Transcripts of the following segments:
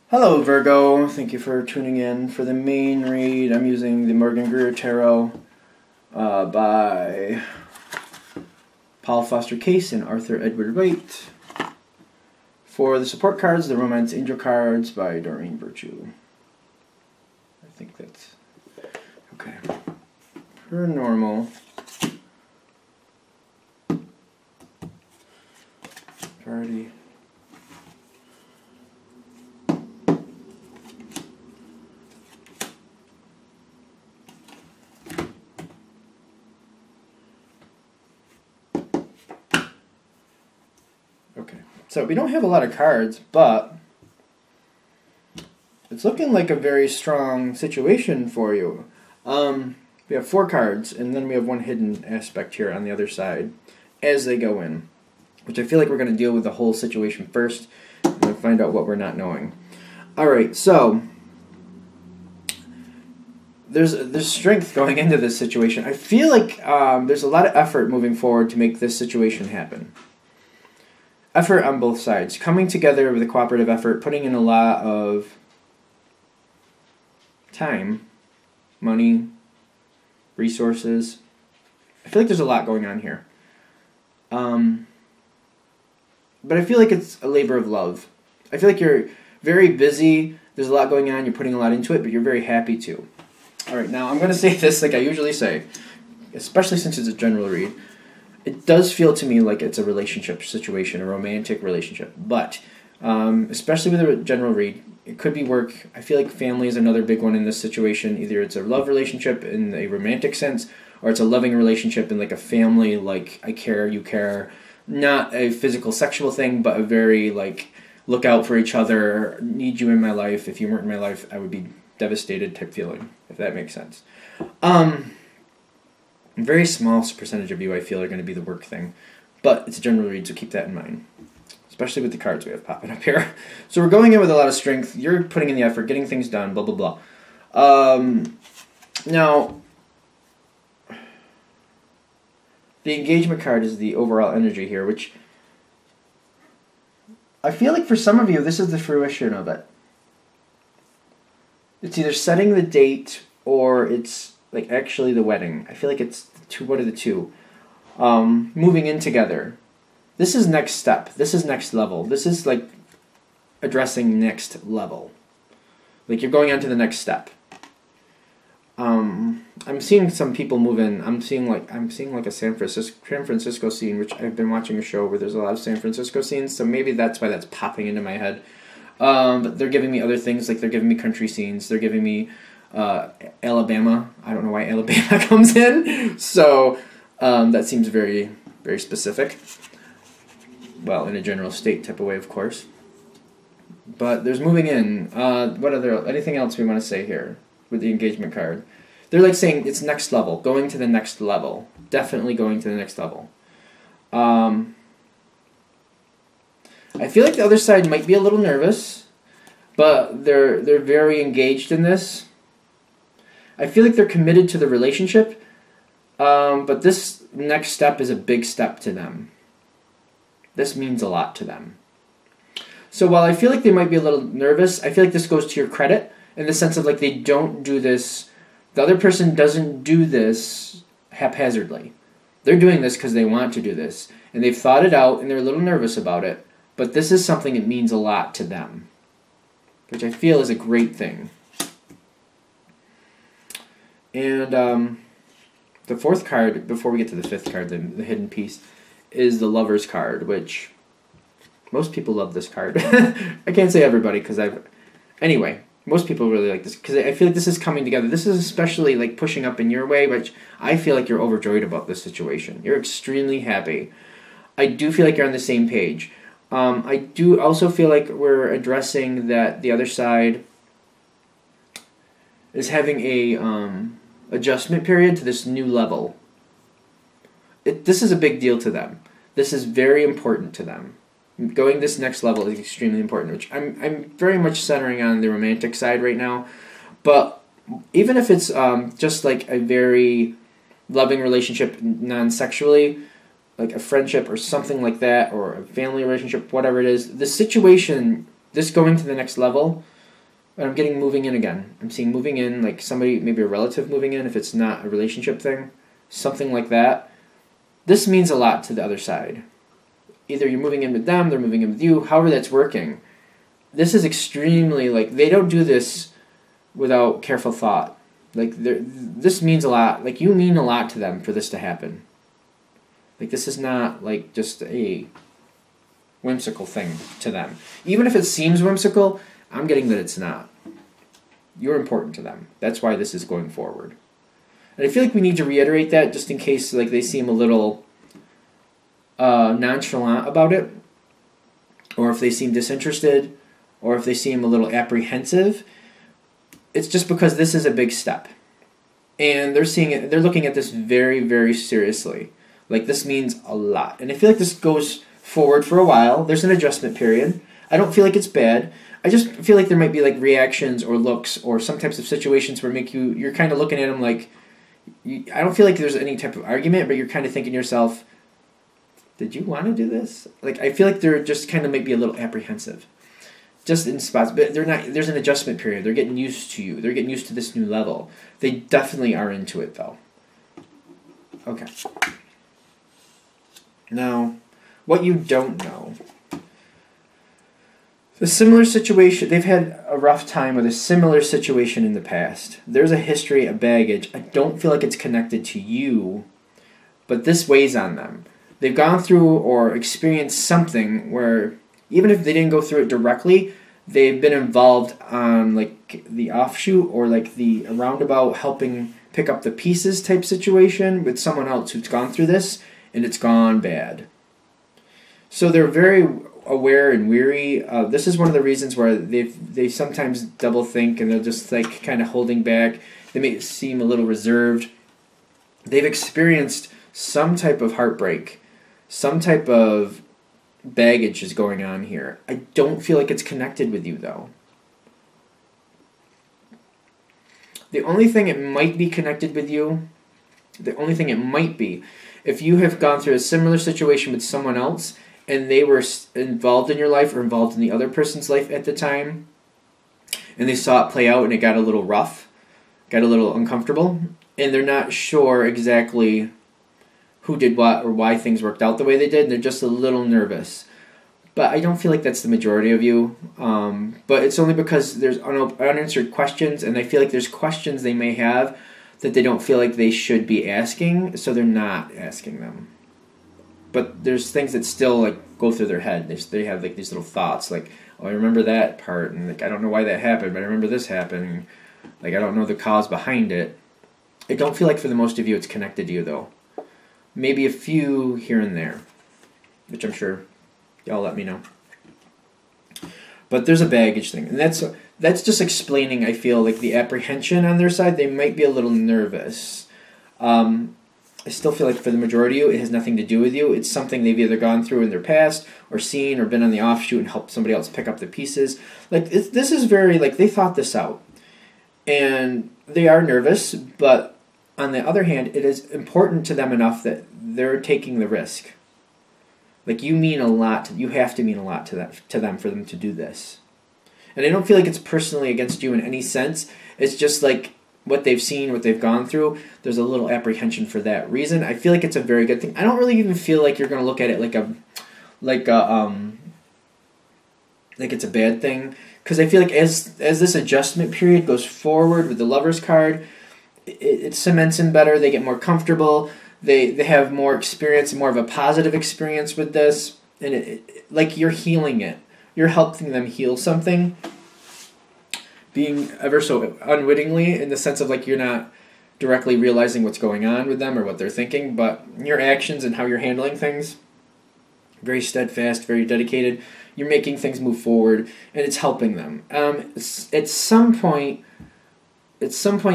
Hello Virgo, thank you for tuning in for the main read. I'm using the Morgan Greer Tarot by Paul Foster Case and Arthur Edward White. For the support cards, the Romance Angel cards by Doreen Virtue. I think that's okay. Per normal. Party. Okay, so we don't have a lot of cards, but it's looking like a very strong situation for you. We have 4 cards, and then we have one hidden aspect here on the other side as they go in, which I feel like we're going to deal with the whole situation first and then find out what we're not knowing. Alright, so there's strength going into this situation. I feel like there's a lot of effort moving forward to make this situation happen. Effort on both sides. Coming together with a cooperative effort, putting in a lot of time, money, resources. I feel like there's a lot going on here. But I feel like it's a labor of love. I feel like you're very busy, there's a lot going on, you're putting a lot into it, but you're very happy too. Alright, now I'm going to say this like I usually say, especially since it's a general read. It does feel to me like it's a relationship situation, a romantic relationship. But, especially with a general read, it could be work. I feel like family is another big one in this situation. Either it's a love relationship in a romantic sense, or it's a loving relationship in like a family, like I care, you care. Not a physical, sexual thing, but a very like look out for each other, need you in my life. If you weren't in my life, I would be devastated type feeling, if that makes sense. A very small percentage of you, I feel, are going to be the work thing. But it's a general read, so keep that in mind. Especially with the cards we have popping up here. So we're going in with a lot of strength. You're putting in the effort, getting things done, blah, blah, blah. Now, the engagement card is the overall energy here, which I feel like for some of you, this is the fruition of it. It's either setting the date or it's like actually the wedding. I feel like it's one of the two. Moving in together. This is next step. This is next level. This is like addressing next level. Like you're going on to the next step. I'm seeing some people move in. I'm seeing like a San Francisco scene, which I've been watching a show where there's a lot of San Francisco scenes, so maybe that's why that's popping into my head. But they're giving me other things, like they're giving me country scenes. They're giving me Alabama. I don't know why Alabama comes in. So that seems very, very specific. Well, in a general state type of way, of course. But there's moving in. Anything else we want to say here with the engagement card? They're like saying it's next level, going to the next level. Definitely going to the next level. I feel like the other side might be a little nervous, but they're very engaged in this. I feel like they're committed to the relationship, but this next step is a big step to them. This means a lot to them. So while I feel like they might be a little nervous, I feel like this goes to your credit in the sense of like they don't do this, the other person doesn't do this haphazardly. They're doing this because they want to do this, and they've thought it out, and they're a little nervous about it, but this is something that means a lot to them, which I feel is a great thing. And the 4th card, before we get to the 5th card, the hidden piece, is the Lover's card, which most people love this card. I can't say everybody, because anyway, most people really like this, because I feel like this is coming together. This is especially like pushing up in your way, which I feel like you're overjoyed about this situation. You're extremely happy. I do feel like you're on the same page. I do also feel like we're addressing that the other side is having a adjustment period to this new level. This is a big deal to them. This is very important to them. Going this next level is extremely important, which I'm very much centering on the romantic side right now. But even if it's just like a very loving relationship non-sexually, like a friendship or something like that, or a family relationship, whatever it is, the situation, this going to the next level, But I'm getting moving in again. I'm seeing moving in, like somebody, maybe a relative moving in, if it's not a relationship thing, something like that. This means a lot to the other side. Either you're moving in with them, they're moving in with you, however that's working. This is extremely, like, they don't do this without careful thought. Like, this means a lot. Like, you mean a lot to them for this to happen. Like, this is not, like, just a whimsical thing to them. Even if it seems whimsical, I'm getting that it's not. You're important to them. That's why this is going forward. And I feel like we need to reiterate that just in case, like, they seem a little nonchalant about it, or if they seem disinterested, or if they seem a little apprehensive. It's just because this is a big step, and they're looking at this very, very seriously. Like, this means a lot, and I feel like this goes forward for a while. There's an adjustment period. I don't feel like it's bad. I just feel like there might be, like, reactions or looks or some types of situations where you're kind of looking at them like, I don't feel like there's any type of argument, but you're kind of thinking to yourself, did you want to do this? Like, I feel like they're just kind of maybe a little apprehensive. Just in spots, but they're not. There's an adjustment period. They're getting used to you. They're getting used to this new level. They definitely are into it, though. Okay. Now, what you don't know. The similar situation, they've had a rough time with a similar situation in the past. There's a history of baggage. I don't feel like it's connected to you, but this weighs on them. They've gone through or experienced something where, even if they didn't go through it directly, they've been involved on, like, the offshoot or, like, the roundabout helping pick up the pieces type situation with someone else who's gone through this, and it's gone bad. So they're very aware and weary. This is one of the reasons where they sometimes double think, and they're just, like, kind of holding back. They may seem a little reserved. They've experienced some type of heartbreak, some type of baggage is going on here. I don't feel like it's connected with you, though. The only thing it might be connected with you, the only thing it might be, if you have gone through a similar situation with someone else, and they were involved in your life or involved in the other person's life at the time, and they saw it play out and it got a little rough, got a little uncomfortable, and they're not sure exactly who did what or why things worked out the way they did, and they're just a little nervous. But I don't feel like that's the majority of you. But it's only because there's unanswered questions, and I feel like there's questions they may have that they don't feel like they should be asking, so they're not asking them. But there's things that still, like, go through their head. They have, like, these little thoughts, like, oh, I remember that part, and, like, I don't know why that happened, but I remember this happening. Like, I don't know the cause behind it. I don't feel like for the most of you it's connected to you, though. Maybe a few here and there, which I'm sure y'all let me know. But there's a baggage thing, and that's just explaining, I feel, like, the apprehension on their side. They might be a little nervous. I still feel like for the majority of you, it has nothing to do with you. It's something they've either gone through in their past or seen or been on the offshoot and helped somebody else pick up the pieces. Like, this is very, like, they thought this out. And they are nervous, but on the other hand, it is important to them enough that they're taking the risk. Like, you mean a lot. You have to mean a lot to them for them to do this. And I don't feel like it's personally against you in any sense. It's just like what they've seen, what they've gone through. There's a little apprehension for that reason. I feel like it's a very good thing. I don't really even feel like you're going to look at it like it's a bad thing, because I feel like as this adjustment period goes forward with the Lover's card, it cements in better. They get more comfortable. They have more experience, more of a positive experience with this, and like, you're healing it. You're helping them heal something, being ever so unwittingly, in the sense of, like, you're not directly realizing what's going on with them or what they're thinking, but your actions and how you're handling things, very steadfast, very dedicated. You're making things move forward, and it's helping them. At some point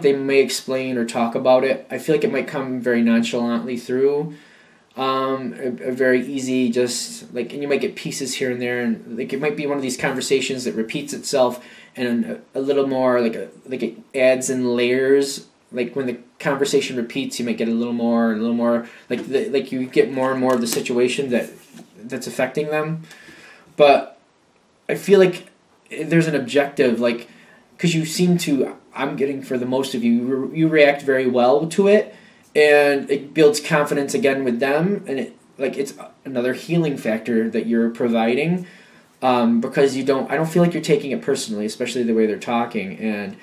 they may explain or talk about it. I feel like it might come very nonchalantly through, a very easy, just like, and you might get pieces here and there, and like, it might be one of these conversations that repeats itself, and a little more like it adds in layers. Like, when the conversation repeats, you might get a little more, like you get more and more of the situation that's affecting them. But I feel like there's an objective, like, because you seem to, I'm getting for the most of you, you react very well to it, and it builds confidence again with them, and it's another healing factor that you're providing, because I don't feel like you're taking it personally, especially the way they're talking, and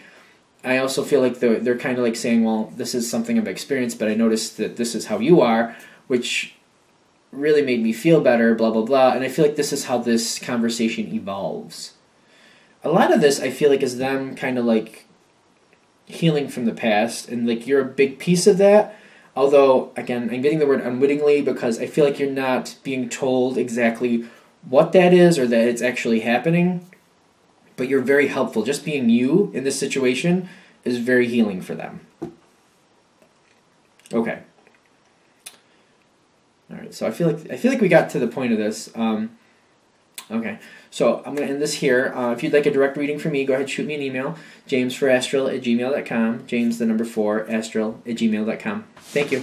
I also feel like they're kind of like saying, well, this is something I've experienced, but I noticed that this is how you are, which really made me feel better, blah, blah, blah, and I feel like this is how this conversation evolves. A lot of this, I feel like, is them kind of like healing from the past, and like you're a big piece of that, although, again, I'm getting the word unwittingly because I feel like you're not being told exactly what that is or that it's actually happening, but you're very helpful. Just being you in this situation is very healing for them. Okay. All right. So I feel like we got to the point of this. Okay. So I'm going to end this here. If you'd like a direct reading from me, go ahead and shoot me an email. jamesforastral@gmail.com. James, the number 4, astral@gmail.com. Thank you.